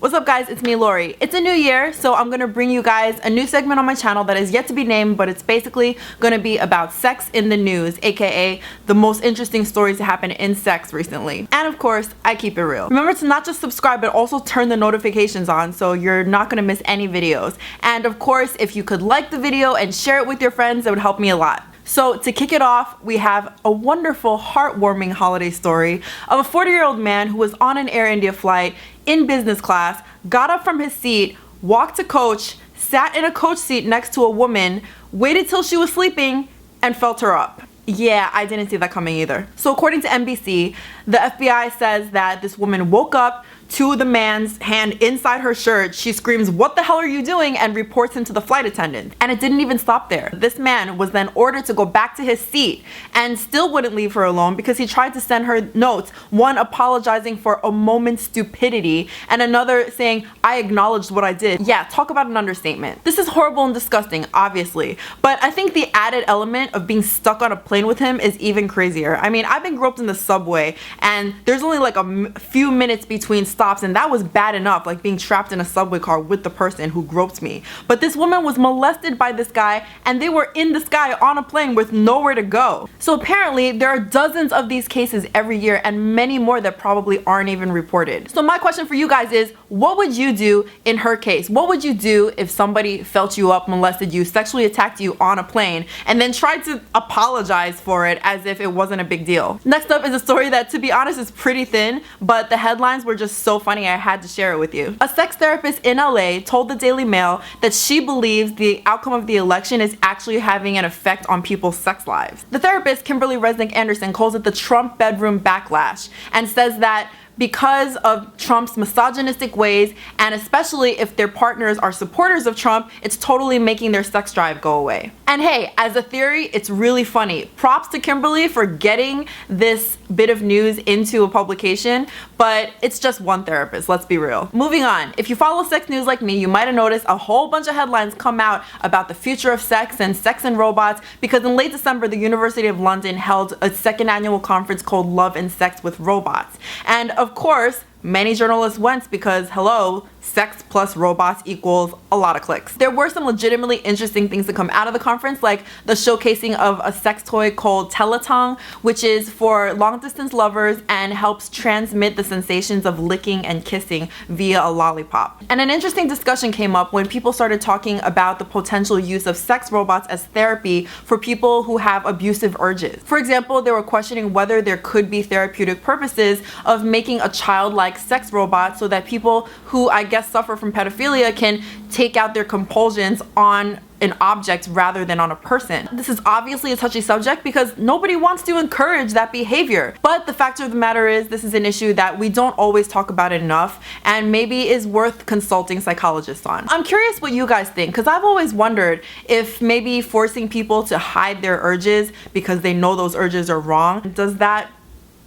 What's up guys, it's me Lori. It's a new year, so I'm gonna bring you guys a new segment on my channel that is yet to be named, but it's basically gonna be about sex in the news, aka the most interesting stories to happen in sex recently. And of course, I keep it real. Remember to not just subscribe, but also turn the notifications on so you're not gonna miss any videos. And of course, if you could like the video and share it with your friends, it would help me a lot. So to kick it off, we have a wonderful, heartwarming holiday story of a 40-year-old man who was on an Air India flight in business class, got up from his seat, walked to coach, sat in a coach seat next to a woman, waited till she was sleeping, and felt her up. Yeah, I didn't see that coming either. So according to NBC, the FBI says that this woman woke up to the man's hand inside her shirt. She screams, "What the hell are you doing?" and reports him to the flight attendant. And it didn't even stop there. This man was then ordered to go back to his seat and still wouldn't leave her alone because he tried to send her notes, one apologizing for a moment's stupidity and another saying, "I acknowledged what I did." Yeah, talk about an understatement. This is horrible and disgusting, obviously, but I think the added element of being stuck on a plane with him is even crazier. I mean, I've been groped in the subway and there's only like a few minutes between stops, and that was bad enough, like being trapped in a subway car with the person who groped me. But this woman was molested by this guy and they were in the sky on a plane with nowhere to go. So apparently there are dozens of these cases every year and many more that probably aren't even reported. So my question for you guys is, what would you do in her case? What would you do if somebody felt you up, molested you, sexually attacked you on a plane, and then tried to apologize for it as if it wasn't a big deal? Next up is a story that, to be honest, is pretty thin, but the headlines were just so funny I had to share it with you. A sex therapist in LA told the Daily Mail that she believes the outcome of the election is actually having an effect on people's sex lives. The therapist, Kimberly Resnick Anderson, calls it the Trump bedroom backlash and says that because of Trump's misogynistic ways, and especially if their partners are supporters of Trump, it's totally making their sex drive go away. And hey, as a theory, it's really funny. Props to Kimberly for getting this bit of news into a publication, but it's just one therapist, let's be real. Moving on, if you follow sex news like me, you might have noticed a whole bunch of headlines come out about the future of sex and robots, because in late December, the University of London held a second annual conference called Love and Sex with Robots. And of course, many journalists went because, hello, sex plus robots equals a lot of clicks. There were some legitimately interesting things to come out of the conference, like the showcasing of a sex toy called Teletongue, which is for long-distance lovers and helps transmit the sensations of licking and kissing via a lollipop. And an interesting discussion came up when people started talking about the potential use of sex robots as therapy for people who have abusive urges. For example, they were questioning whether there could be therapeutic purposes of making a childlike sex robot so that people who, I guess, suffer from pedophilia can take out their compulsions on an object rather than on a person. This is obviously a touchy subject because nobody wants to encourage that behavior. But the fact of the matter is, this is an issue that we don't always talk about enough and maybe is worth consulting psychologists on. I'm curious what you guys think, because I've always wondered if maybe forcing people to hide their urges because they know those urges are wrong, does that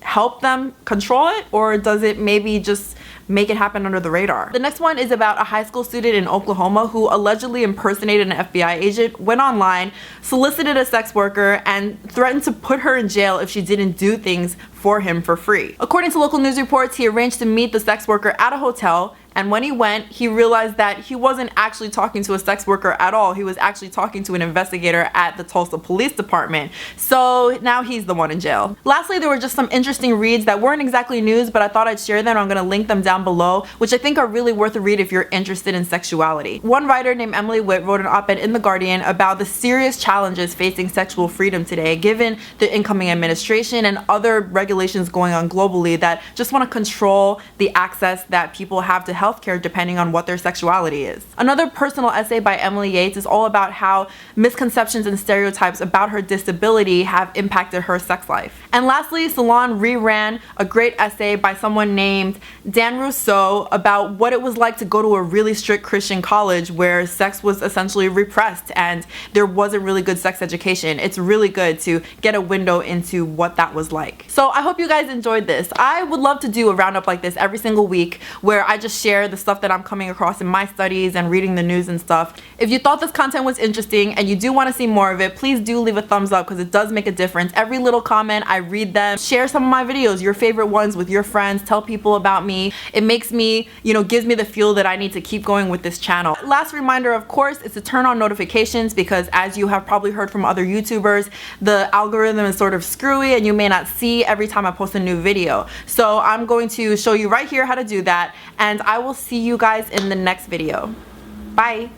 help them control it, or does it maybe just make it happen under the radar? The next one is about a high school student in Oklahoma who allegedly impersonated an FBI agent, went online, solicited a sex worker, and threatened to put her in jail if she didn't do things for him for free. According to local news reports, he arranged to meet the sex worker at a hotel, and when he went, he realized that he wasn't actually talking to a sex worker at all. He was actually talking to an investigator at the Tulsa Police Department. So now he's the one in jail. Lastly, there were just some interesting reads that weren't exactly news, but I thought I'd share them. I'm gonna link them down below, which I think are really worth a read if you're interested in sexuality. One writer named Emily Witt wrote an op-ed in The Guardian about the serious challenges facing sexual freedom today, given the incoming administration and other regulations going on globally that just want to control the access that people have to healthcare depending on what their sexuality is. Another personal essay by Emily Yates is all about how misconceptions and stereotypes about her disability have impacted her sex life. And lastly, Salon reran a great essay by someone named Dan Rousseau about what it was like to go to a really strict Christian college where sex was essentially repressed and there wasn't really good sex education. It's really good to get a window into what that was like. So I hope you guys enjoyed this. I would love to do a roundup like this every single week where I just share share the stuff that I'm coming across in my studies and reading the news and stuff. If you thought this content was interesting and you do want to see more of it, please do leave a thumbs up because it does make a difference. Every little comment, I read them. Share some of my videos, your favorite ones, with your friends. Tell people about me. It makes me, gives me the fuel that I need to keep going with this channel. Last reminder, of course, is to turn on notifications because, as you have probably heard from other YouTubers, the algorithm is sort of screwy and you may not see every time I post a new video. So I'm going to show you right here how to do that, and I will see you guys in the next video. Bye.